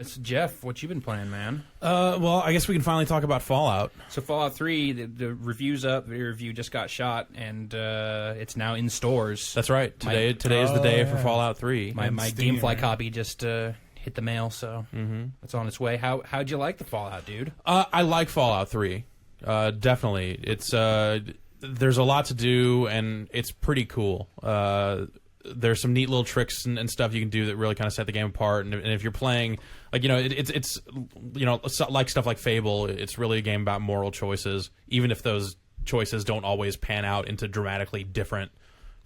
It's Jeff. What you been playing, man? Well, I guess we can finally talk about Fallout. So Fallout 3, the review's up. The review just got shot, and it's now in stores. That's right. Today is the day for Fallout 3. My GameFly copy just hit the mail, so it's on its way. How'd you like the Fallout, dude? I like Fallout 3. Definitely. It's there's a lot to do, and it's pretty cool. There's some neat little tricks and stuff you can do that really kind of set the game apart. And if you're playing, like, it's like stuff like Fable, it's really a game about moral choices, even if those choices don't always pan out into dramatically different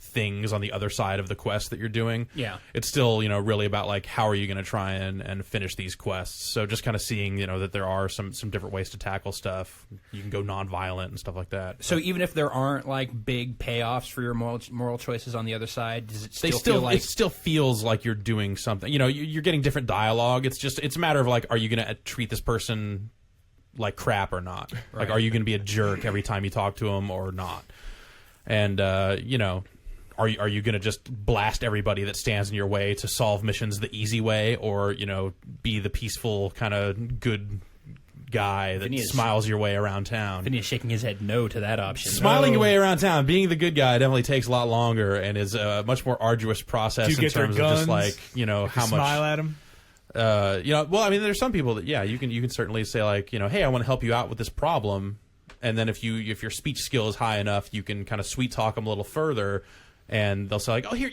things on the other side of the quest that you're doing. Yeah. It's still, really about, like, how are you going to try and finish these quests. So just kind of seeing, that there are some different ways to tackle stuff. You can go non-violent and stuff like that. So even if there aren't, like, big payoffs for your moral choices on the other side, does it still feel like... It still feels like you're doing something. You're getting different dialogue. It's a matter of, like, are you going to treat this person like crap or not? Right. Like, are you going to be a jerk every time you talk to them or not? And, Are you going to just blast everybody that stands in your way to solve missions the easy way, or be the peaceful kind of good guy that smiles your way around town? Vinny is shaking his head no to that option. Smiling your way around town, being the good guy, definitely takes a lot longer and is a much more arduous process in terms of just like how much. Smile at him. Well, I mean, there's some people that you can certainly say like hey, I want to help you out with this problem, and then if your speech skill is high enough, you can kind of sweet talk them a little further. And they'll say like, "Oh, here,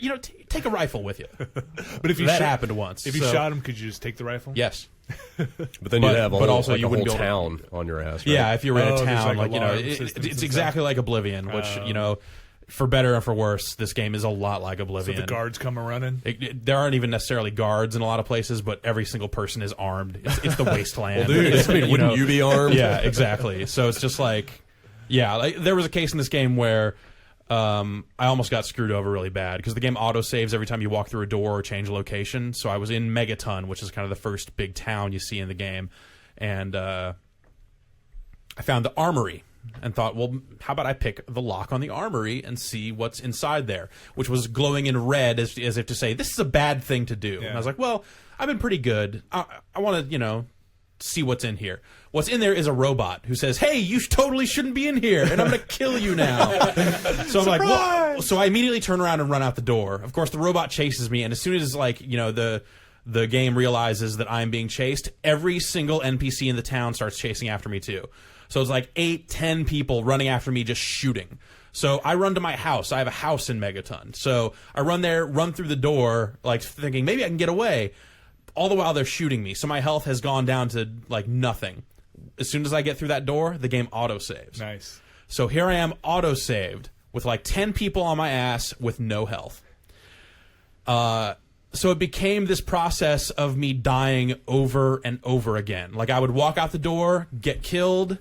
take a rifle with you." But if you happened once, if you shot him, could you just take the rifle? Yes. But then you'd have also like you a wouldn't whole be able town on your ass. Right? Yeah, if you were in a town, like it's exactly like Oblivion, which for better or for worse, this game is a lot like Oblivion. So the guards come running. There aren't even necessarily guards in a lot of places, but every single person is armed. It's the wasteland. Well, dude, wouldn't you be armed? Yeah, exactly. So it's just like, there was a case in this game where. I almost got screwed over really bad because the game auto-saves every time you walk through a door or change a location. So I was in Megaton, which is kind of the first big town you see in the game. And I found the armory and thought, well, how about I pick the lock on the armory and see what's inside there, which was glowing in red as if to say, this is a bad thing to do. Yeah. And I was like, well, I've been pretty good. I want to, see what's in here. What's in there is a robot who says, "Hey, you totally shouldn't be in here, and I'm going to kill you now." So I'm like, "What?" So I immediately turn around and run out the door. Of course, the robot chases me, and as soon as the game realizes that I'm being chased, every single NPC in the town starts chasing after me too. So it's like 8-10 people running after me, just shooting. So I run to my house. I have a house in Megaton. So I run there, run through the door, like thinking maybe I can get away. All the while they're shooting me, so my health has gone down to like nothing. As soon as I get through that door, the game auto-saves. Nice. So here I am auto-saved with like 10 people on my ass with no health. So it became this process of me dying over and over again. Like I would walk out the door, get killed,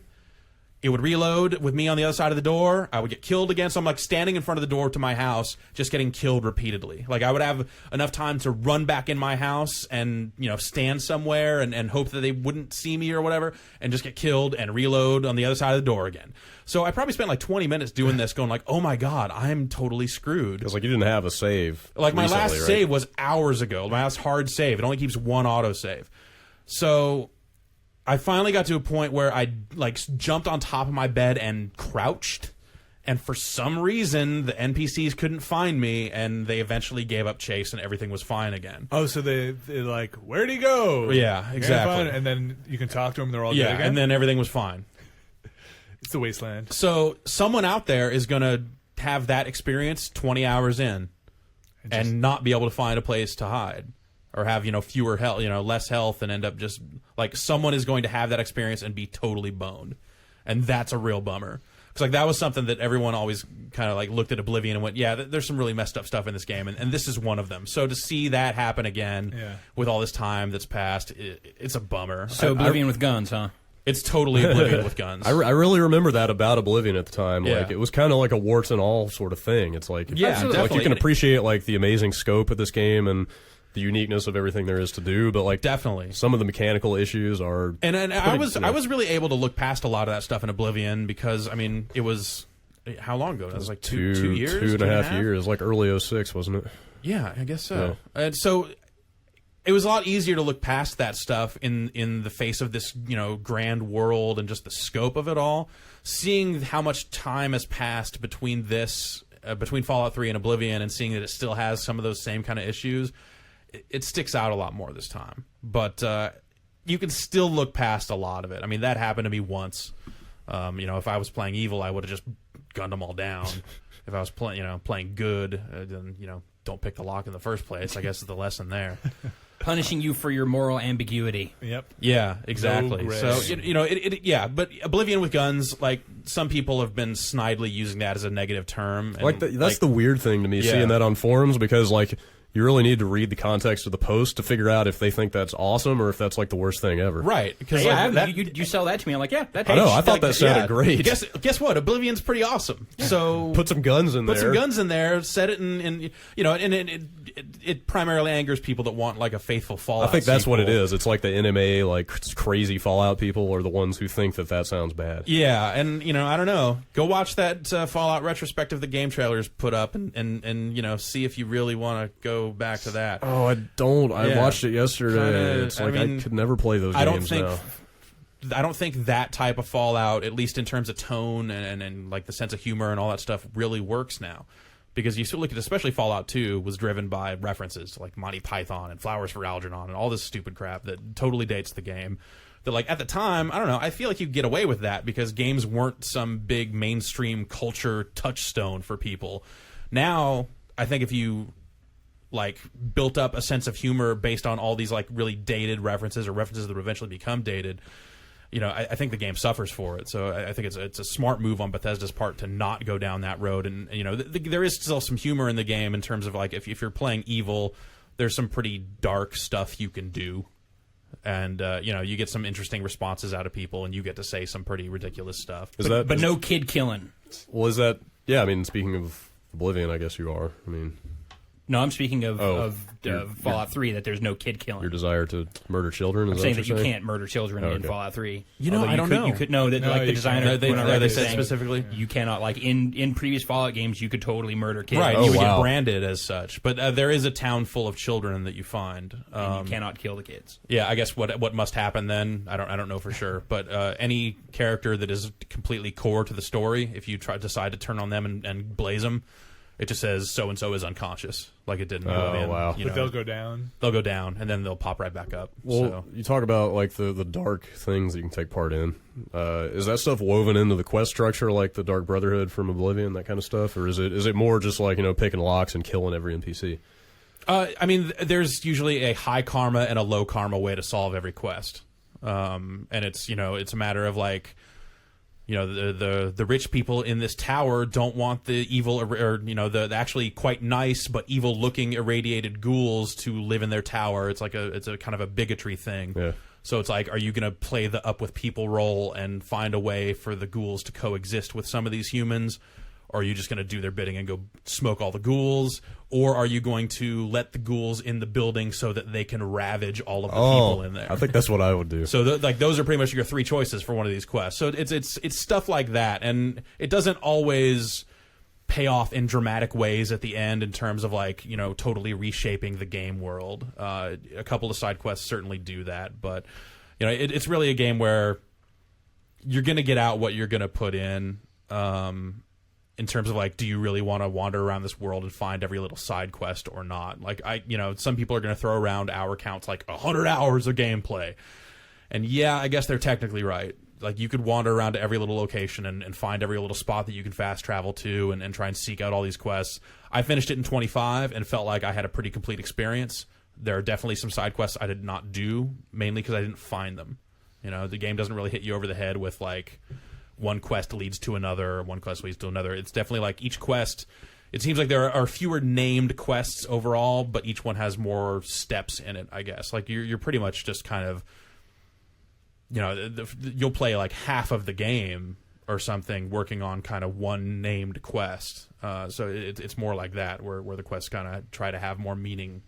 it would reload with me on the other side of the door. I would get killed again. So I'm like standing in front of the door to my house, just getting killed repeatedly. Like I would have enough time to run back in my house and, stand somewhere and hope that they wouldn't see me or whatever and just get killed and reload on the other side of the door again. So I probably spent like 20 minutes doing this going like, oh my God, I'm totally screwed. Because like you didn't have a save. Like my recently, last right? save was hours ago. My last hard save. It only keeps one autosave. So I finally got to a point where I like jumped on top of my bed and crouched, and for some reason the NPCs couldn't find me, and they eventually gave up chase, and everything was fine again. Oh, so they're like, where'd he go? Yeah, exactly. And then you can talk to them. They're all good again? And then everything was fine. It's the wasteland. So someone out there is going to have that experience 20 hours in, and not be able to find a place to hide. Or have, fewer health, less health, and end up just like someone is going to have that experience and be totally boned, and that's a real bummer. Because like that was something that everyone always kind of like looked at Oblivion and went, yeah, there's some really messed up stuff in this game, and this is one of them. So to see that happen again with all this time that's passed, it's a bummer. So Oblivion with guns, huh? It's totally Oblivion with guns. I really remember that about Oblivion at the time. Yeah. Like it was kind of like a warts and all sort of thing. It's like definitely. You can appreciate like the amazing scope of this game and the uniqueness of everything there is to do, but like definitely some of the mechanical issues are. And I was really able to look past a lot of that stuff in Oblivion because I mean it was how long ago? That was like two years, 2.5 years, like early 06, wasn't it? Yeah, I guess so. And so it was a lot easier to look past that stuff in the face of this, grand world and just the scope of it all. Seeing how much time has passed between between Fallout 3 and Oblivion, and seeing that it still has some of those same kind of issues, it sticks out a lot more this time. But you can still look past a lot of it. I mean, that happened to me once. If I was playing evil, I would have just gunned them all down. If I was playing good, then don't pick the lock in the first place. I guess is the lesson there. Punishing you for your moral ambiguity. Yep. Yeah, exactly. No So yeah, but Oblivion with guns, like some people have been snidely using that as a negative term. And, that's the weird thing to me, seeing that on forums, because you really need to read the context of the post to figure out if they think that's awesome or if that's the worst thing ever. Right. Because you sell that to me. I'm like, yeah, that's I know. I thought that sounded great. Guess what? Oblivion's pretty awesome. So put some guns in there. Put some guns in there. Set it and it primarily angers people that want a faithful Fallout. I think that's sequel. what it is. It's like the NMA crazy Fallout people are the ones who think that sounds bad. Yeah, and I don't know. Go watch that Fallout retrospective the game trailers put up and see if you really want to go back to that. Oh, I don't. I watched it yesterday. It's I could never play those games now. I don't think that type of Fallout, at least in terms of tone and the sense of humor and all that stuff, really works now. Because you look at, especially Fallout 2 was driven by references to Monty Python and Flowers for Algernon and all this stupid crap that totally dates the game. That at the time, I don't know, I feel like you get away with that because games weren't some big mainstream culture touchstone for people. Now, I think if you built up a sense of humor based on all these really dated references or references that would eventually become dated, I think the game suffers for it. So I think it's a smart move on Bethesda's part to not go down that road. And there is still some humor in the game in terms of if you're playing evil, there's some pretty dark stuff you can do, and you get some interesting responses out of people, and you get to say some pretty ridiculous stuff. But no kid killing. Well, is that? Yeah, I mean, speaking of Oblivion, I guess you are. I mean. No, I'm speaking of Fallout 3, that there's no kid killing. Your desire to murder children? I'm saying that you can't murder children in Fallout 3. I don't know. You could know that the designer they said specifically you cannot in previous Fallout games you could totally murder kids. Right, you would get branded as such. But there is a town full of children that you find. And you cannot kill the kids. Yeah, I guess what must happen then, I don't know for sure. But any character that is completely core to the story, if you decide to turn on them and blaze them, it just says so-and-so is unconscious, like it did in Oblivion. Oh, wow. But they'll go down? They'll go down, and then they'll pop right back up. Well, you talk about, the dark things that you can take part in. Is that stuff woven into the quest structure, like the Dark Brotherhood from Oblivion, that kind of stuff? Or is it more just, picking locks and killing every NPC? I mean, there's usually a high karma and a low karma way to solve every quest. And it's, it's a matter of, the rich people in this tower don't want the evil or the actually quite nice but evil looking irradiated ghouls to live in their tower. It's it's a kind of a bigotry thing. Yeah. So it's are you going to play the up with people role and find a way for the ghouls to coexist with some of these humans? Or are you just going to do their bidding and go smoke all the ghouls? Or are you going to let the ghouls in the building so that they can ravage all of the people in there? I think that's what I would do. So those are pretty much your three choices for one of these quests. So it's stuff like that, and it doesn't always pay off in dramatic ways at the end in terms of totally reshaping the game world. A couple of side quests certainly do that, but it's really a game where you're going to get out what you're going to put in. In terms of do you really want to wander around this world and find every little side quest or not? Some people are going to throw around hour counts 100 hours of gameplay, and yeah, I guess they're technically right. You could wander around to every little location and find every little spot that you can fast travel to and try and seek out all these quests. I finished it in 25 and felt like I had a pretty complete experience. There are definitely some side quests I did not do, mainly because I didn't find them. The game doesn't really hit you over the head with one quest leads to another, one quest leads to another. It's definitely each quest, it seems like there are fewer named quests overall, but each one has more steps in it, I guess. You're pretty much just kind of, you'll play half of the game or something working on kind of one named quest. So it's more like that, where the quests kind of try to have more meaning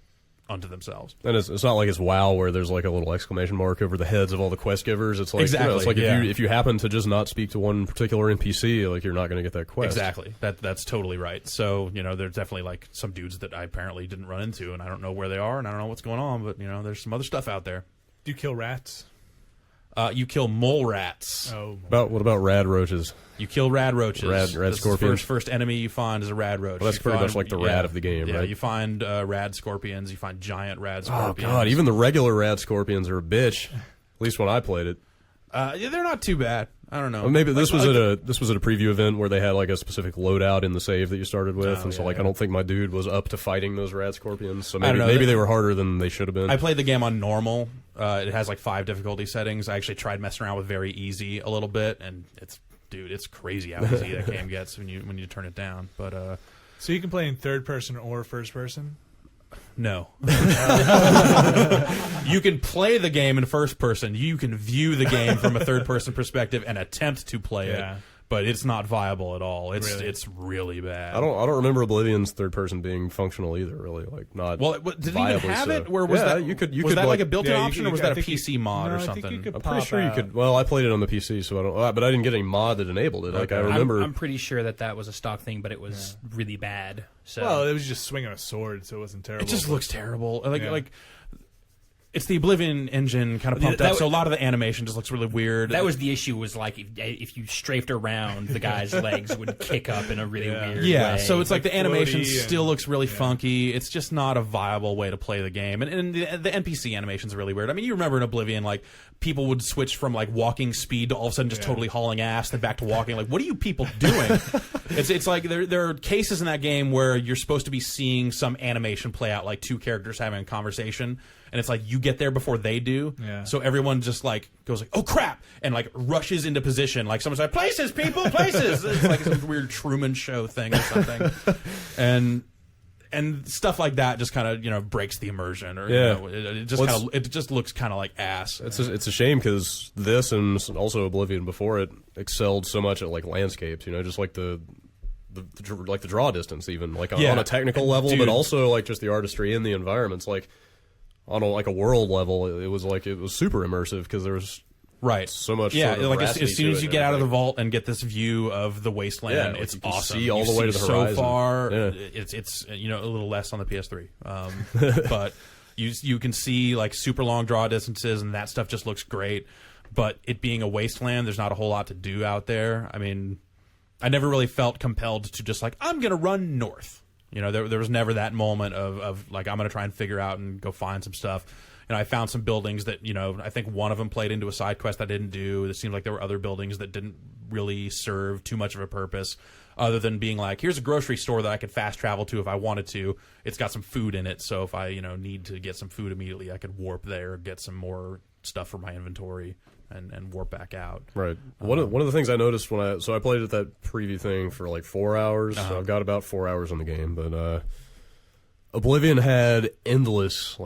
unto themselves. And it's not like it's WoW where there's like a little exclamation mark over the heads of all the quest givers. It's like Exactly, it's like yeah. if you happen to just not speak to one particular NPC, like you're not going to get that quest. Exactly. That's totally right. So, there's definitely like some dudes that I apparently didn't run into, and I don't know where they are, and I don't know what's going on, but there's some other stuff out there. Do you kill rats? You kill mole rats. Oh, What about rad roaches? You kill rad roaches. Rad This is scorpions. First enemy you find is a rad roach. Well, that's You pretty find- much like the rad of the game, yeah, right? you find rad scorpions. You find giant rad Oh scorpions. god, even the regular rad scorpions are a bitch. At least when I played it. Yeah, they're not too bad. I don't know. Well, maybe this Like- was at a preview event where they had like a specific loadout in the save that you started with, Oh, and so yeah, like yeah. I don't think my dude was up to fighting those rad scorpions. So I don't maybe know. maybe they were harder than they should have been. I played the game on normal. It has like 5 difficulty settings. I actually tried messing around with very easy a little bit, and it's crazy how easy that game gets when you turn it down. But so you can play in third person or first person? no. You can play the game in first person. You can view the game from a third person perspective and attempt to play Yeah. it, but it's not viable at all. Really? It's really bad. I don't remember Oblivion's third person being functional either. Really, like not. Well, did it even viably have so. it? Or was Yeah, that you could was that like a like- built-in Yeah, you option, could- or was I that a think you- PC mod no, or I think something? you could I'm pretty pop sure you out. could. Well, I played it on the PC, so I don't. But I didn't get any mod that enabled it. Like I Okay. remember. I'm pretty sure that was a stock thing, but it was really bad. So Well, it was just swinging a sword, so it wasn't terrible. It just looks terrible. Yeah. Like it's the Oblivion engine kind of pumped That up, so a lot of the animation just looks really weird. that was the issue. Was like if you strafed around, the guy's legs would kick up in a really weird yeah, way. so it's like the animation floaty still and- looks really funky. It's just not a viable way to play the game, and the NPC animations are really weird. I mean, you remember in Oblivion, like people would switch from like walking speed to all of a sudden just totally hauling ass, then back to walking. Like, what are you people doing? It's like there are cases in that game where you're supposed to be seeing some animation play out, like 2 characters having a conversation. And it's like you get there before they do, Yeah. so everyone just like goes like, "Oh crap!" and like rushes into position. Like someone's like, "Places, people, places!" It's like some weird Truman Show thing or something, and stuff like that just kind of breaks the immersion, or Yeah. it just looks kind of like ass. It's a shame because this and also Oblivion before it excelled so much at like landscapes. Just like the draw distance, even like Yeah. on a technical level, Dude. but also like just the artistry in the environments. Like on a world level, it was super immersive because there was Right. so much. Yeah, sort of like veracity as soon to as it you and get out of the everything. vault and get this view of the wasteland, Yeah, like it's you can awesome. see all You the way to see the so horizon. far. Yeah. It's a little less on the PS3, but you can see like super long draw distances, and that stuff just looks great. But it being a wasteland, there's not a whole lot to do out there. I mean, I never really felt compelled to just like, I'm gonna run north. There was never that moment of like, I'm gonna try and figure out and go find some stuff. I found some buildings that, I think one of them played into a side quest I didn't do. It seemed like there were other buildings that didn't really serve too much of a purpose other than being like, here's a grocery store that I could fast travel to if I wanted to. It's got some food in it, so if I, need to get some food immediately, I could warp there, get some more stuff for my inventory, and warp back out. Right. One of the things I noticed when I played at that preview thing for like 4 hours. So I've got about 4 hours on the game, but Oblivion had endless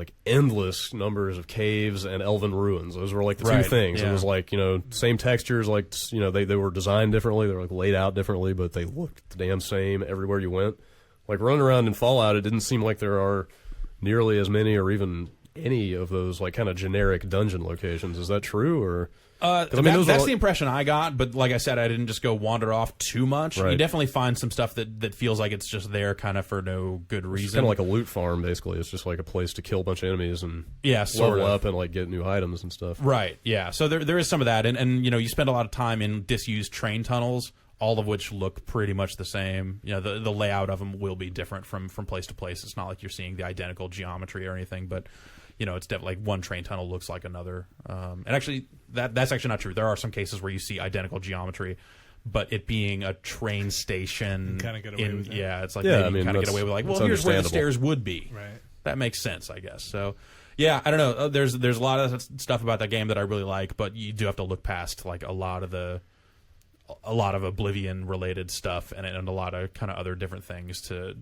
numbers of caves and elven ruins. Those were like the Right, two things. yeah. It was like, same textures, like, they were designed differently. They were like laid out differently, but they looked the damn same everywhere you went. Like running around in Fallout, it didn't seem like there are nearly as many or even any of those like kind of generic dungeon locations. Is that true, or? 'Cause, I mean, those that's are- the impression I got, but like I said, I didn't just go wander off too much. Right. You definitely find some stuff that feels like it's just there kind of for no good It's reason. kind of like a loot farm, basically. It's just like a place to kill a bunch of enemies and Yeah, sort level of. up and like get new items and stuff. Right, yeah. So there is some of that, and you spend a lot of time in disused train tunnels, all of which look pretty much the same. The layout of them will be different from place to place. It's not like you're seeing the identical geometry or anything, but it's definitely like one train tunnel looks like another. And actually, that's actually not true. There are some cases where you see identical geometry, but it being a train station, Kinda get away with it. yeah, it's like Yeah, maybe I mean, kind of get that's- away with like, well, that's here's where the understandable. stairs would be. Right. That makes sense, I guess. So, yeah, I don't know. There's a lot of stuff about that game that I really like, but you do have to look past like a lot of Oblivion related stuff and a lot of kind of other different things to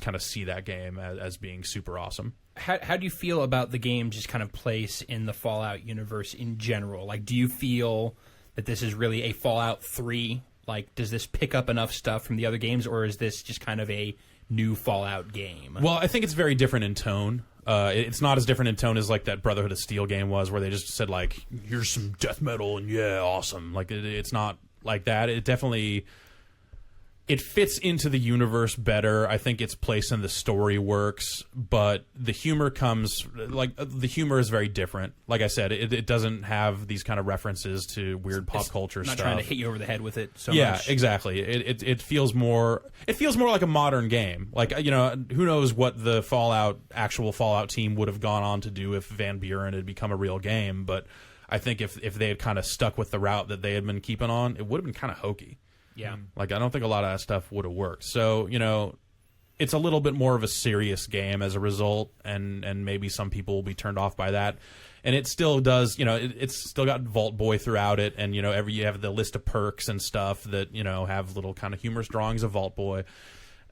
kind of see that game as being super awesome. How do you feel about the game's just kind of place in the Fallout universe in general? Like, do you feel that this is really a Fallout 3? Like, does this pick up enough stuff from the other games, or is this just kind of a new Fallout game? Well, I think it's very different in tone. It's not as different in tone as like that Brotherhood of Steel game was, where they just said like, "Here's some death metal and yeah, awesome." Like it's not like that. It definitely it fits into the universe better. I think its place in the story works, but the humor comes like the humor is very different. Like I said, it doesn't have these kind of references to weird pop culture not stuff. trying to hit you over the head with it so Yeah, much. exactly. It feels more like a modern game. Like, you know, who knows what the actual Fallout team would have gone on to do if Van Buren had become a real game, but I think if they had kind of stuck with the route that they had been keeping on, it would have been kind of hokey. Yeah. Like, I don't think a lot of that stuff would have worked. So, you know, it's a little bit more of a serious game as a result, and maybe some people will be turned off by that. And it still does, you know, it's still got Vault Boy throughout it, and, you know, you have the list of perks and stuff that, you know, have little kind of humorous drawings of Vault Boy.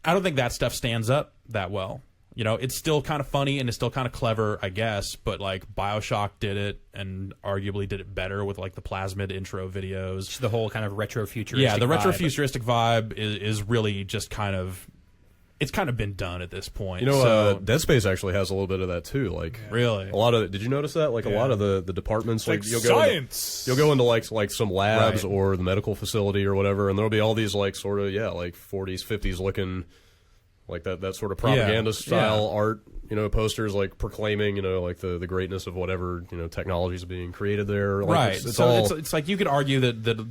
I don't think that stuff stands up that well. You know, it's still kind of funny and it's still kind of clever, I guess, but like BioShock did it and arguably did it better with like the Plasmid intro videos. Just the whole kind of retro-futuristic Yeah, the vibe. retro-futuristic vibe is really just kind of, it's kind of been done at this point. You know, so, Dead Space actually has a little bit of that too. Like, really? a lot of did you notice that? Like a lot of the departments, like you'll science. you'll go into like some labs Right. or the medical facility or whatever, and there'll be all these like sort of like 40s, 50s looking, like that sort of propaganda style art. You know, posters like proclaiming, you know, like the greatness of whatever, you know, technology is being created there. Like, Right. It's So all, it's like you could argue that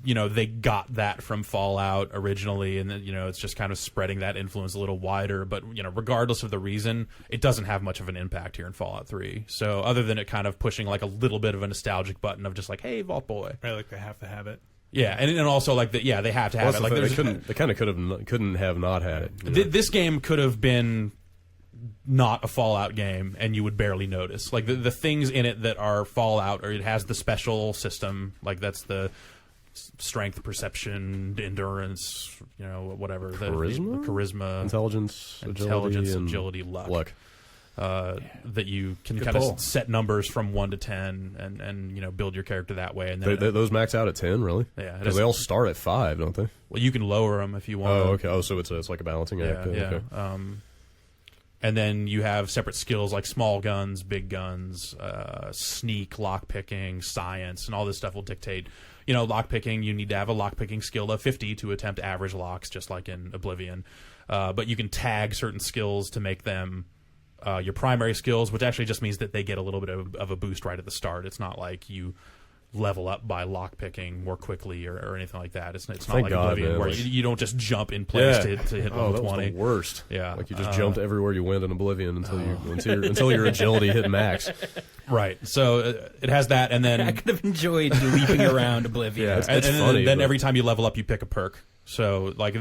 you know, they got that from Fallout originally, and that, you know, it's just kind of spreading that influence a little wider. But, you know, regardless of the reason, it doesn't have much of an impact here in Fallout 3. So other than it kind of pushing like a little bit of a nostalgic button of just like, hey, Vault Boy. Right, like they have to have it. Yeah, and also like they have to have it. Like they there's kind of couldn't have not had it. You know? This game could have been not a Fallout game, and you would barely notice. Like the things in it that are Fallout, or it has the special system, like that's the strength, perception, endurance, you know, whatever. Charisma, intelligence, agility, luck. That you can kind of set numbers from 1 to 10 and you know, build your character that way. And then those max out at 10, really? Yeah, because they all start at 5, don't they? Well, you can lower them if you want. Oh, okay. Oh, so it's like a balancing act. Yeah. Okay. And then you have separate skills like small guns, big guns, sneak, lockpicking, science, and all this stuff will dictate. You know, lockpicking, you need to have a lockpicking skill of 50 to attempt average locks, just like in Oblivion. But you can tag certain skills to make them your primary skills, which actually just means that they get a little bit of a boost right at the start. It's not like you level up by lockpicking more quickly or anything like that. It's not like Oblivion, man, where like, you don't just jump in place to hit level that 20. was the worst. Yeah, like you just jumped everywhere you went in Oblivion until your agility hit max. Right. So it has that, and then I could have enjoyed leaping around Oblivion. Yeah, and funny, then but every time you level up, you pick a perk. So like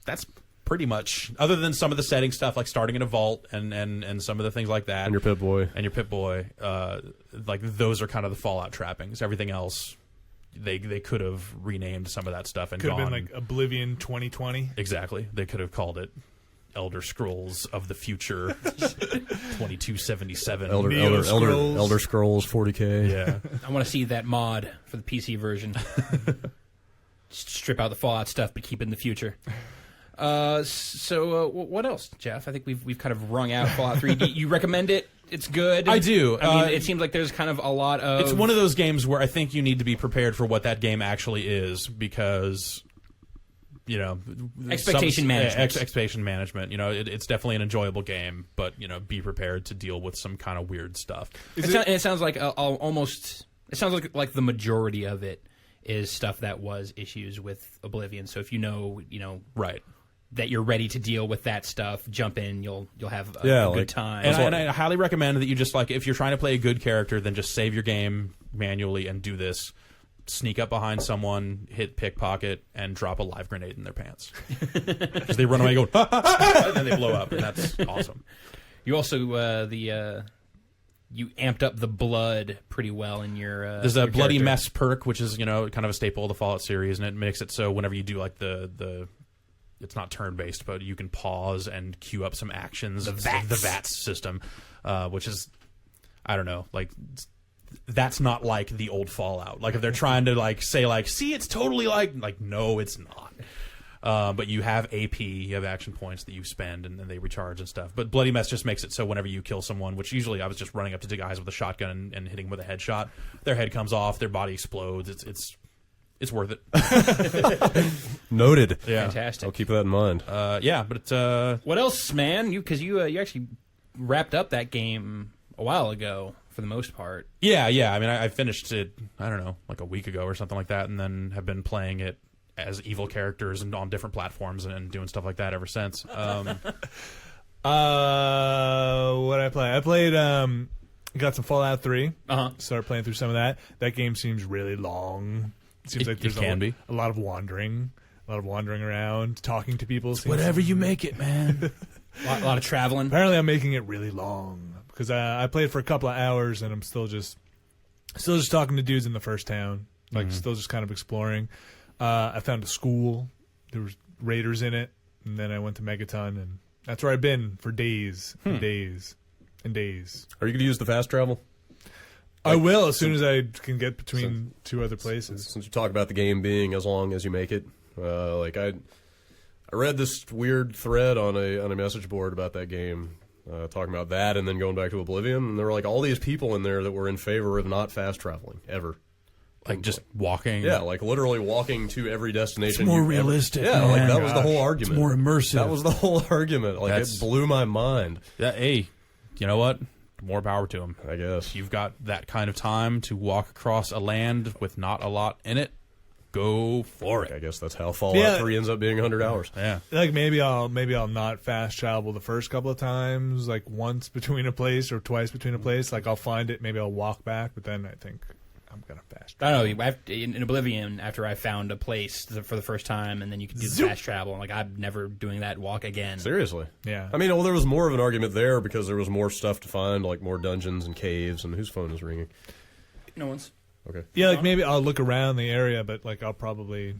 that's pretty much, other than some of the setting stuff like starting in a vault and some of the things like that, and your Pip-Boy, like those are kind of the Fallout trappings. Everything else, they could have renamed some of that stuff and Could have gone, been like Oblivion 2020. exactly. They could have called it Elder Scrolls of the Future 2277. Elder Scrolls 40K. Yeah. I want to see that mod for the PC version. Just strip out the Fallout stuff, but keep it in the future. So what else, Jeff? I think we've kind of wrung out Fallout 3. You recommend it? It's good. I do. I mean, it seems like there's kind of a lot of. It's one of those games where I think you need to be prepared for what that game actually is, because, you know, Expectation management. Expectation management. You know, it's definitely an enjoyable game, but, you know, be prepared to deal with some kind of weird stuff. It sounds like almost. It sounds like the majority of it is stuff that was issues with Oblivion. So if you know, Right. that you're ready to deal with that stuff, jump in. You'll have a good time. And I highly recommend that you just, like, if you're trying to play a good character, then just save your game manually and do this. Sneak up behind someone, hit pickpocket, and drop a live grenade in their pants. Because they run away and go, and then they blow up, and that's awesome. You also you amped up the blood pretty well in your. There's a your bloody character. mess perk, which is, you know, kind of a staple of the Fallout series, and it makes it so whenever you do like the it's not turn-based, but you can pause and queue up some actions. The VATS system, which is, I don't know, like, that's not like the old Fallout. Like, if they're trying to, like, say, like, see, it's totally like, no, it's not. But you have AP, you have action points that you spend, and then they recharge and stuff. But Bloody Mess just makes it so whenever you kill someone, which usually I was just running up to the guys with a shotgun and hitting them with a headshot, their head comes off, their body explodes. It's worth it. Noted. Yeah. Fantastic. I'll keep that in mind. Yeah, but it's What else, man? You actually wrapped up that game a while ago for the most part. yeah. I mean, I finished it, I don't know, like a week ago or something like that, and then have been playing it as evil characters and on different platforms and doing stuff like that ever since. What did I play? I played got some Fallout 3. Started playing through some of that. That game seems really long. It seems like there's a lot of wandering. A lot of wandering around, talking to people. Whatever you make it, man. A lot of traveling. Apparently, I'm making it really long because I played for a couple of hours and I'm still just talking to dudes in the first town, like still just kind of exploring. I found a school. There was raiders in it, and then I went to Megaton, and that's where I've been for days and days and days. Are you going to use the fast travel? I will as soon as I can get between two other places. Since you talk about the game being as long as you make it, like I read this weird thread on a message board about that game, talking about that, and then going back to Oblivion, and there were like all these people in there that were in favor of not fast traveling ever. Like just walking. Yeah, like literally walking to every destination. It's more realistic. Yeah, man. like that was the whole argument. It's more immersive. That was the whole argument. Like it blew my mind. Yeah, hey, you know what? More power to them. I guess. If you've got that kind of time to walk across a land with not a lot in it, go for it. I guess that's how Fallout 3 ends up being 100 hours. Yeah. Like maybe I'll not fast travel the first couple of times, like once between a place or twice between a place. Like I'll find it, maybe I'll walk back, but then I think I'm gonna fast travel. I don't know. In Oblivion, after I found a place for the first time, and then you could do the fast travel, I'm like, I'm never doing that walk again. Seriously. Yeah. I mean, well, there was more of an argument there because there was more stuff to find, like more dungeons and caves, and whose phone is ringing? No one's. Okay. Yeah, like maybe I'll look around the area, but like I'll probably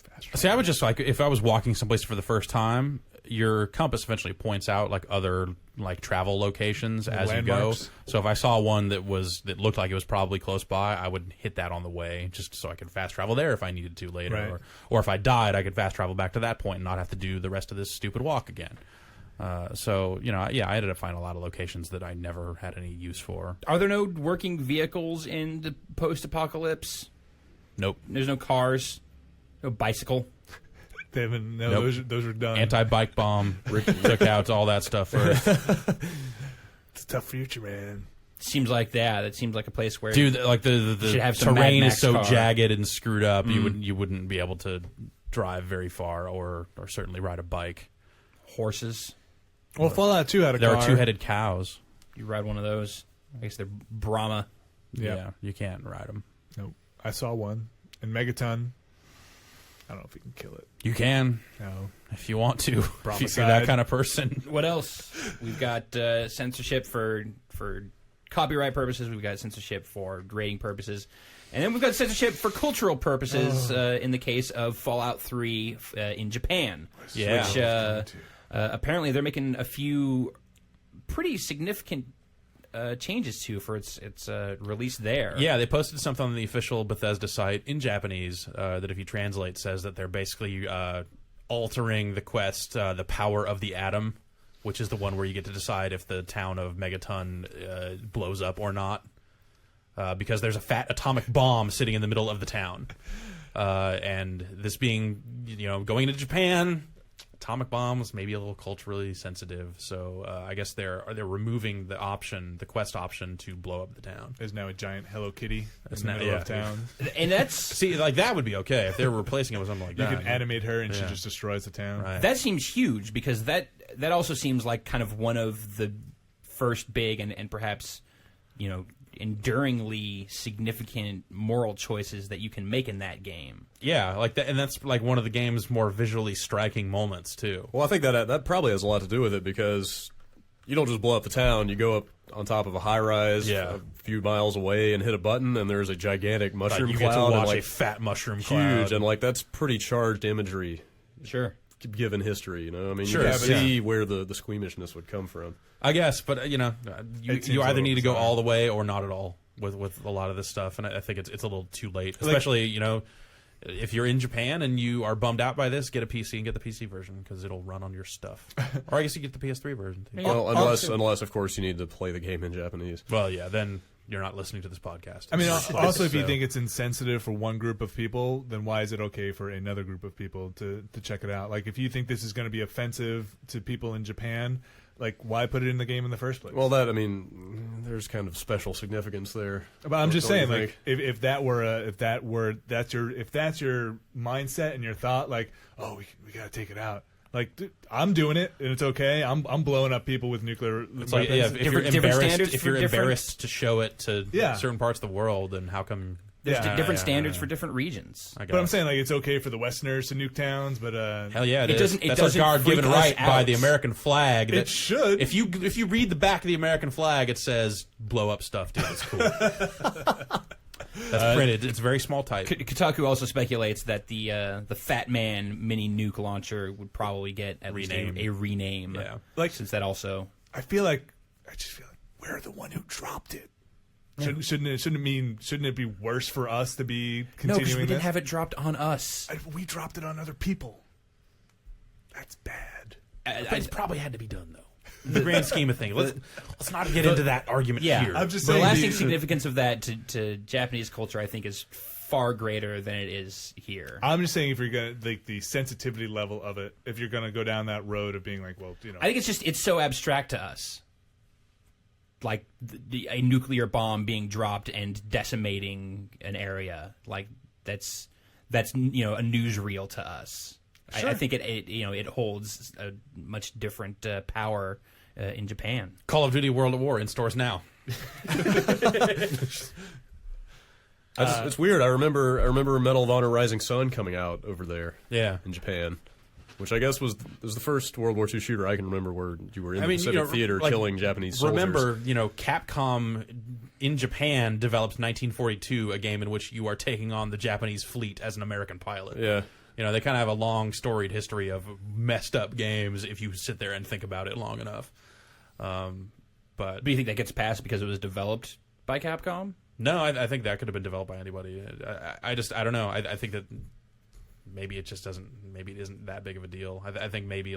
fast travel. See, I would just like if I was walking someplace for the first time, your compass eventually points out like other like travel locations as landmarks. you go. So if I saw one that looked like it was probably close by, I would hit that on the way just so I could fast travel there if I needed to later, Right. or if I died, I could fast travel back to that point and not have to do the rest of this stupid walk again. So yeah, I ended up finding a lot of locations that I never had any use for. Are there no working vehicles in the post-apocalypse? Nope. There's no cars, no bicycle. They haven't. No, Nope. those are done. Anti-bike bomb, Rick took out all that stuff first. It's a tough future, man. Seems like that seems like a place where Dude, like the should have some terrain Mad is Max so car. jagged and screwed up. You wouldn't be able to drive very far, or certainly ride a bike. horses. Well, Fallout 2 had a There car. are two-headed cows. You ride one of those. I guess they're Brahma. Yeah, you can't ride them. Nope. I saw one in Megaton. I don't know if you can kill it. You can No. if you want to. If you're Bromicide. that kind of person. What else? We've got censorship for copyright purposes. We've got censorship for rating purposes. And then we've got censorship for cultural purposes in the case of Fallout 3 in Japan. Yeah. Which apparently they're making a few pretty significant changes to for its release there. Yeah, they posted something on the official Bethesda site in Japanese that if you translate says that they're basically altering the quest, the power of the atom, which is the one where you get to decide if the town of Megaton blows up or not. Because there's a fat atomic bomb sitting in the middle of the town. And this being, going into Japan, atomic bombs maybe a little culturally sensitive. So I guess they're removing the quest option to blow up the town. There's now a giant Hello Kitty in the not- middle yeah. of town. And that's See, like that would be okay if they were replacing it with something like You that. can animate her and she Yeah. just destroys the town. Right. that seems huge because that also seems like kind of one of the first big and perhaps enduringly significant moral choices that you can make in that game. Yeah, like that, and that's like one of the game's more visually striking moments too. Well, I think that probably has a lot to do with it because you don't just blow up the town. You go up on top of a high rise Yeah. a few miles away and hit a button, and there's a gigantic mushroom you get cloud. to and, watch like, a fat mushroom huge, cloud. and like that's pretty charged imagery Sure. given history. I mean, Sure, you can but see where the squeamishness would come from. I guess, but you seems either a little need to go bizarre. all the way or not at all with a lot of this stuff, and I think it's a little too late, especially if you're in Japan and you are bummed out by this, get a PC and get the PC version because it'll run on your stuff. Or I guess you get the PS3 version too. Well, unless of course you need to play the game in Japanese. Well, yeah, then you're not listening to this podcast. I mean, also, if you think it's insensitive for one group of people, then why is it okay for another group of people to check it out? Like, if you think this is going to be offensive to people in Japan, like, why put it in the game in the first place? Well, there's kind of special significance there. But I'm just saying, like, if that's your mindset and your thought, like, oh, we got to take it out. Like, dude, I'm doing it and it's okay. I'm blowing up people with nuclear weapons. Like, yeah, if you're different embarrassed to show it to certain parts of the world, then how come? There's different standards for different regions. But I'm saying, like, it's okay for the Westerners to nuke towns, but hell yeah, it doesn't. That's doesn't a God-given right by the American flag. It should. If you read the back of the American flag, it says "blow up stuff, dude." It's cool. That's printed. It's very small type. Kotaku also speculates that the Fat Man mini nuke launcher would probably get at least a rename. Yeah, like since that also. I just feel like we're the one who dropped it. Yeah. Shouldn't it be worse for us to be continuing? No, because we didn't have it dropped on us. We dropped it on other people. That's bad. It probably had to be done though. In the grand scheme of things, let's not get into that argument here. I'm just saying the lasting significance of that to Japanese culture, I think, is far greater than it is here. I'm just saying, if you're gonna the sensitivity level of it, if you're gonna go down that road of being like, well, I think it's so abstract to us, like a nuclear bomb being dropped and decimating an area, like that's a newsreel to us. Sure. I think it holds a much different power in Japan. Call of Duty World at War in stores now. It's weird. I remember Medal of Honor Rising Sun coming out over there. Yeah, in Japan, which I guess was the first World War II shooter I can remember where you were in the Pacific Theater killing Japanese soldiers. Remember, Capcom in Japan developed 1942, a game in which you are taking on the Japanese fleet as an American pilot. Yeah. They kind of have a long, storied history of messed up games if you sit there and think about it long enough. But do you think that gets passed because it was developed by Capcom? No, I think that could have been developed by anybody. I don't know. I think that maybe it just doesn't. Maybe it isn't that big of a deal. I think maybe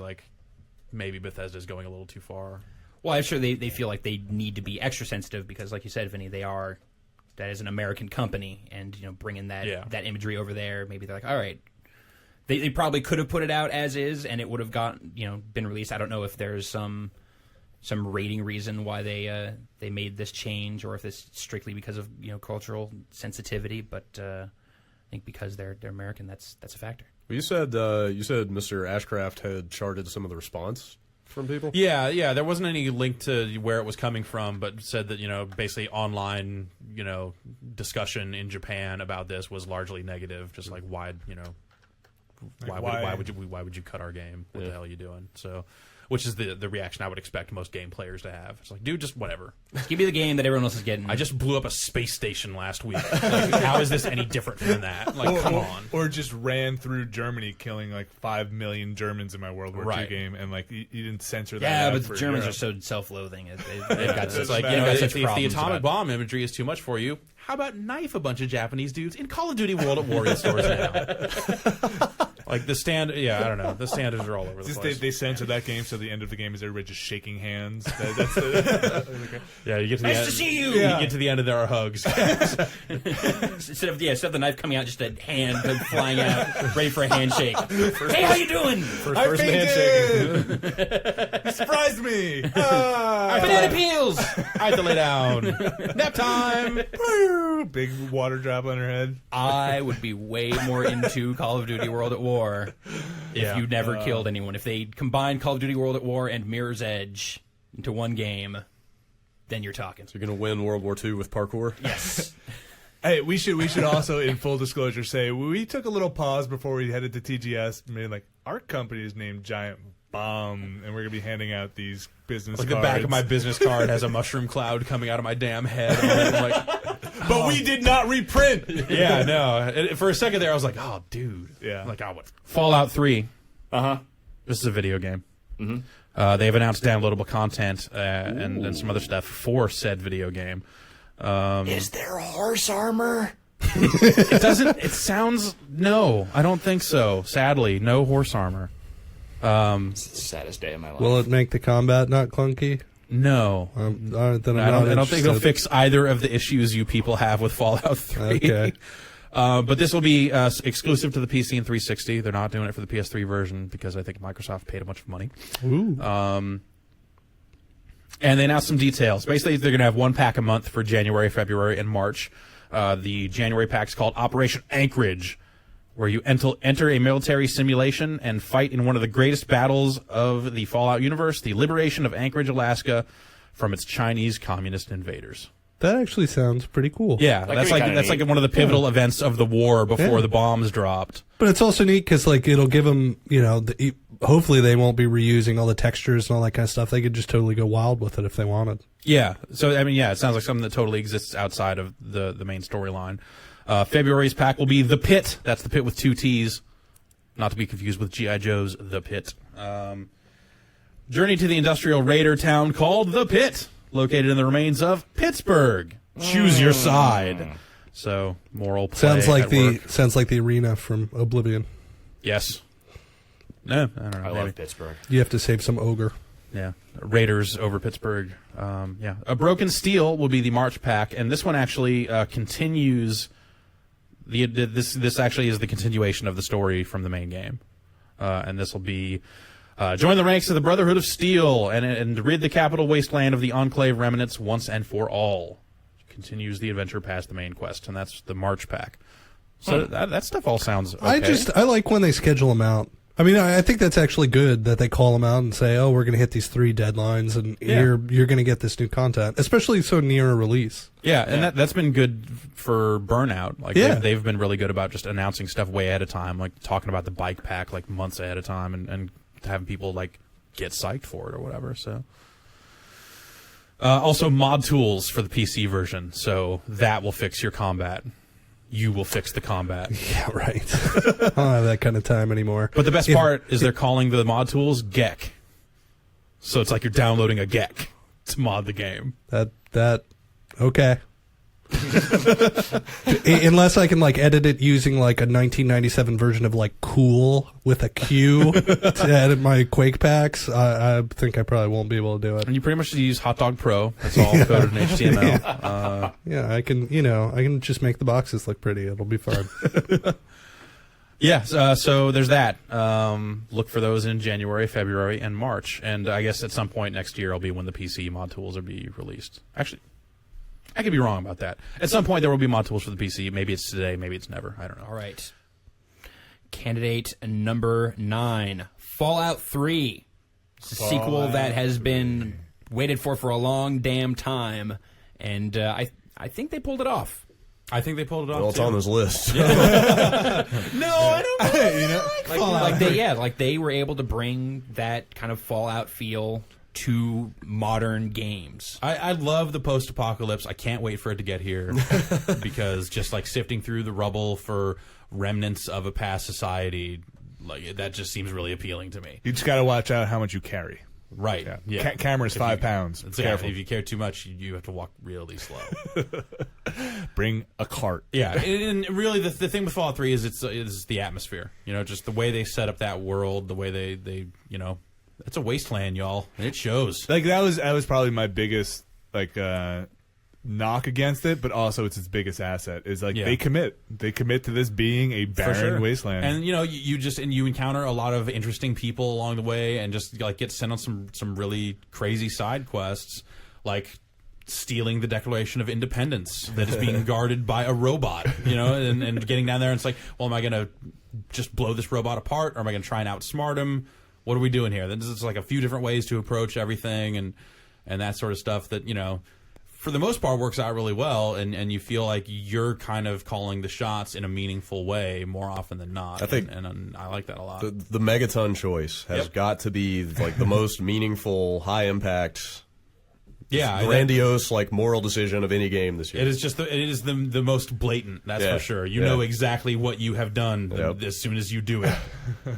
Bethesda is going a little too far. Well, I'm sure they feel like they need to be extra sensitive because, like you said, Vinny, that is an American company, and bringing that imagery over there, maybe they're like, all right. They probably could have put it out as is, and it would have been released. I don't know if there's some rating reason why they made this change, or if it's strictly because of cultural sensitivity. But I think because they're American, that's a factor. Well, you said Mr. Ashcraft had charted some of the response from people. Yeah. There wasn't any link to where it was coming from, but said that basically online discussion in Japan about this was largely negative. Just like why would you cut our game? What the hell are you doing? So, which is the reaction I would expect most game players to have. It's like, dude, just whatever. Just give me the game that everyone else is getting. I just blew up a space station last week. Like, how is this any different from that? Like, come on. Or just ran through Germany, killing like 5 million Germans in my World War II game, and like you didn't censor that. Yeah, but the Germans are so self-loathing. They've got it's like if the atomic bomb imagery is too much for you, how about knife a bunch of Japanese dudes in Call of Duty World at War in stores now? Like the I don't know. The standards are all over the place. They censor that game, so the end of the game is everybody just shaking hands. Yeah, you get to the nice end. To see you. You get to the end, and there are hugs. instead of the knife coming out, just a hand flying out, ready for a handshake. Hey, how you doing? First handshake. You surprised me. Banana peels. I had to lay down. Nap time. Big water drop on her head. I would be way more into Call of Duty World at War if you never killed anyone. If they combined Call of Duty World at War and Mirror's Edge into one game, then you're talking. So you're going to win World War II with parkour? Yes. Hey, we should also, in full disclosure, say we took a little pause before we headed to TGS. Made like our company is named Giant Bomb, and we're gonna be handing out these business cards. The back of my business card has a mushroom cloud coming out of my damn head. I'm like, but we did not reprint. Yeah, no. For a second there, I was like, oh, dude. Yeah. Like, what? Fallout 3. This is a video game. Mm-hmm. They've announced downloadable content and some other stuff for said video game. Is there horse armor? It doesn't. It sounds no. I don't think so. Sadly, no horse armor. It's the saddest day of my life. Will it make the combat not clunky? No. Then I don't think it'll fix either of the issues you people have with Fallout 3. Okay. But this will be exclusive to the PC and 360. They're not doing it for the PS3 version because I think Microsoft paid a bunch of money. Ooh. And they announced some details. Basically, they're going to have one pack a month for January, February, and March. The January pack's called Operation Anchorage, where you enter a military simulation and fight in one of the greatest battles of the Fallout universe, the liberation of Anchorage, Alaska, from its Chinese communist invaders. That actually sounds pretty cool. Yeah, that's like one of the pivotal events of the war before the bombs dropped. But it's also neat because like it'll give them, hopefully they won't be reusing all the textures and all that kind of stuff. They could just totally go wild with it if they wanted. Yeah. So, I mean, yeah, it sounds like something that totally exists outside of the main storyline. February's pack will be The Pit. That's The Pit with 2 T's. Not to be confused with G.I. Joe's The Pit. Journey to the industrial raider town called The Pit, located in the remains of Pittsburgh. Choose your side. So, moral play Sounds like at work. the arena from Oblivion. Yes. No, I don't know. I maybe. love Pittsburgh. You have to save some ogre. Yeah, Raiders over Pittsburgh. Yeah, A Broken Steel will be the March pack, and this one actually continues. This actually is the continuation of the story from the main game, and this will be join the ranks of the Brotherhood of Steel and rid the capital wasteland of the Enclave remnants once and for all. Continues the adventure past the main quest, and that's the March pack. So that stuff all sounds okay. I like when they schedule them out. I mean, I think that's actually good that they call them out and say, "Oh, we're going to hit these 3 deadlines, and you're going to get this new content," especially so near a release. Yeah, and that's been good for Burnout. Like they've been really good about just announcing stuff way ahead of time, like talking about the bike pack like months ahead of time, and having people like get psyched for it or whatever. So, also mod tools for the PC version, so that will fix your combat. You will fix the combat. Yeah, right. I don't have that kind of time anymore. But the best part is they're calling the mod tools GEC. So it's like you're downloading a GEC to mod the game. Okay. Unless I can like edit it using like a 1997 version of like Cool with a Q to edit my Quake packs, I think I probably won't be able to do it. And you pretty much use Hot Dog Pro. That's all coded in HTML. Yeah, I can just make the boxes look pretty. It'll be fun. Yeah, so there's that. Look for those in January, February, and March. And I guess at some point next year will be when the PC mod tools will be released. Actually, I could be wrong about that. At some point there will be mod tools for the PC. Maybe it's today, maybe it's never. I don't know. All right. Candidate number 9, Fallout 3. It's a sequel that has been waited for a long damn time, and I think they pulled it off. I think they pulled it off. Well, it's on this list. No, I don't. They were able to bring that kind of Fallout feel to modern games. I love the post-apocalypse. I can't wait for it to get here because just like sifting through the rubble for remnants of a past society, like that just seems really appealing to me. You just got to watch out how much you carry. Right. Yeah. Camera's 5 pounds. Careful. If you care too much, you have to walk really slow. Bring a cart. Yeah, and really the thing with Fallout 3 is it's the atmosphere. Just the way they set up that world, the way they it's a wasteland, y'all. And it shows. Like that was probably my biggest knock against it, but also it's its biggest asset. Is like they commit to this being a barren wasteland. And you encounter a lot of interesting people along the way, and just like get sent on some really crazy side quests, like stealing the Declaration of Independence that is being guarded by a robot. And getting down there, and it's like, well, am I gonna just blow this robot apart, or am I gonna try and outsmart him? What are we doing here? There's like a few different ways to approach everything, and that sort of stuff that for the most part works out really well, and you feel like you're kind of calling the shots in a meaningful way more often than not. I think, and I like that a lot. The Megaton choice has got to be like the most meaningful, high impact, grandiose, like moral decision of any game this year. It is the most blatant. That's for sure. You know exactly what you have done as soon as you do it,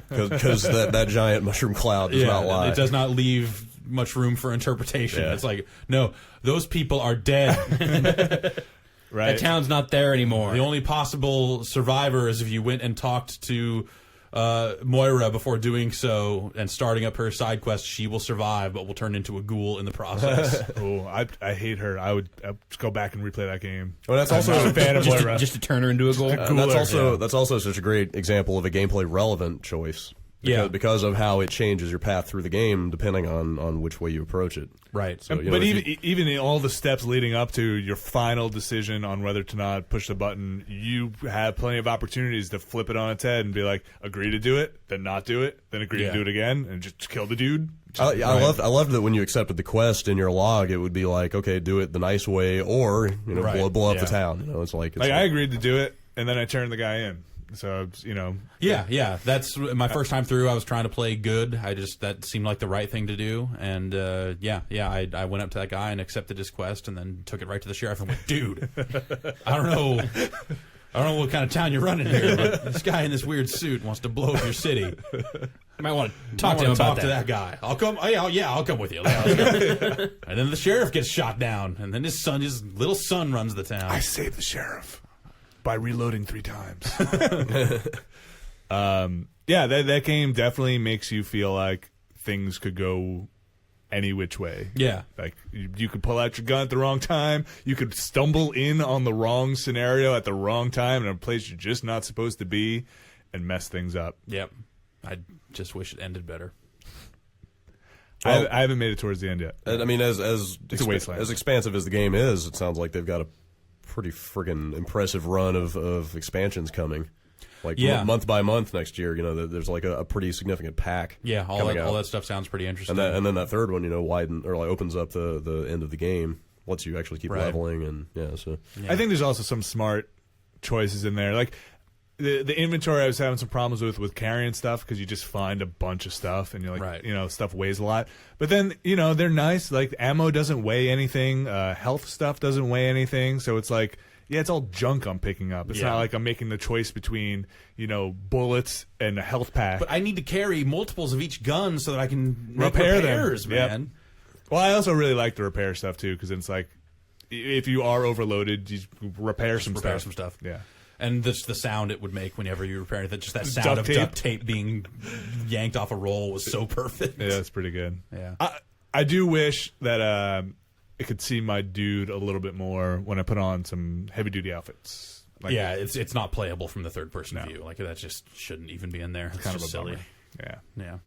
because that giant mushroom cloud does not lie. It does not leave much room for interpretation. It's like, no, those people are dead. Right. The town's not there anymore. The only possible survivor is if you went and talked to Moira before doing so and starting up her side quest. She will survive, but will turn into a ghoul in the process. Oh, I hate her. I'd go back and replay that game. Well, that's also I'm a fan of just, Moira. to turn her into a ghoul. that's also such a great example of a gameplay relevant choice. Because of how it changes your path through the game depending on which way you approach it. Right. So, but even in all the steps leading up to your final decision on whether to not push the button, you have plenty of opportunities to flip it on its head and be like, agree to do it, then not do it, then agree to do it again, and just kill the dude. I loved that when you accepted the quest in your log, it would be like, okay, do it the nice way, or blow up the town. It's like I agreed to do it, and then I turned the guy in. So Yeah. That's my first time through. I was trying to play good. That seemed like the right thing to do. And I went up to that guy and accepted his quest, and then took it right to the sheriff and went, dude, I don't know what kind of town you're running here, but this guy in this weird suit wants to blow up your city. You might want to talk to him about that guy. I'll come. I'll come with you. Let's go. And then the sheriff gets shot down, and then his little son runs the town. I saved the sheriff by reloading 3 times. That game definitely makes you feel like things could go any which way. Yeah. Like, you could pull out your gun at the wrong time. You could stumble in on the wrong scenario at the wrong time in a place you're just not supposed to be and mess things up. Yep. I just wish it ended better. Well, I haven't made it towards the end yet. I mean, as It's a wasteland. as expansive as the game is, it sounds like they've got a pretty friggin' impressive run of expansions coming. Like month by month next year, there's like a pretty significant pack. Yeah, all that stuff sounds pretty interesting. And then that third one, widen or like opens up the end of the game, lets you actually keep leveling, and I think there's also some smart choices in there. Like the inventory, I was having some problems with carrying stuff because you just find a bunch of stuff and you're like, stuff weighs a lot. But then they're nice. Like ammo doesn't weigh anything, health stuff doesn't weigh anything, so it's like. Yeah, it's all junk I'm picking up. It's not like I'm making the choice between, bullets and a health pack. But I need to carry multiples of each gun so that I can repair repairs, them. man. Yep. Well, I also really like the repair stuff, too, because it's like, if you are overloaded, you repair some stuff. Yeah. And the sound it would make whenever you repair it, just that sound of duct tape being yanked off a roll was so perfect. Yeah, it's pretty good. Yeah. I do wish that I could see my dude a little bit more when I put on some heavy duty outfits. Like, it's not playable from the third person view. Like that just shouldn't even be in there. It's kind just of a silly. bummer. Yeah.